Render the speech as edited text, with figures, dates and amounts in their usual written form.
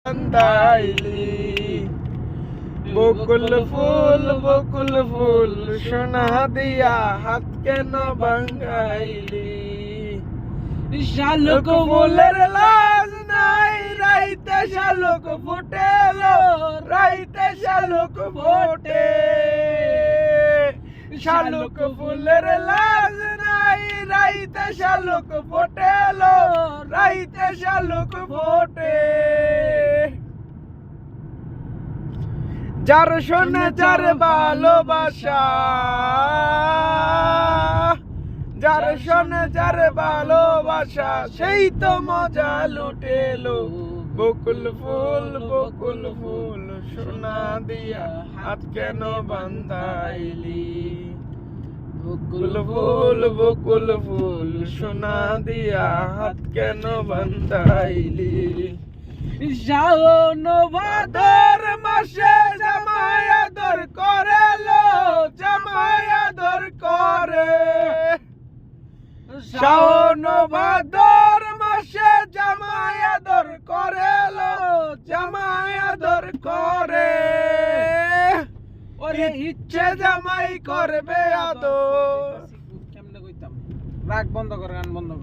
বান্ধাইলি বকুল ফুল সোনা দিয়া হাত কেন ভাঙাইলি শালুক ফুলের লাজ নাই রাইতে শালুক ফুটেলো রাইতে শালুক ফোটে শালুক ফুলের লাজ নাই রাইতে শালুক ফোটেলো রাইতে শালুক ফোটে যার শোনে যার ভালোবাসা যার শোনে যার ভালোবাসা সেই তো মজা লুটেলো বকুল ফুল সোনা দিয়া হাত কেন বান্ধাইলি বকুল ফুল সোনা দিয়া হাত কেন বান্ধাইলি শাওন ভাদর মাসে জামাই আদর করেলো জামাই আদর করে শাওন ভাদর মাসে জামাই আদর করেলো জামাই আদর করে ওরে ইচ্ছে জামাই করবে আদর। কেমনে কইতাম রাগ বন্ধ কর, গান বন্ধ কর।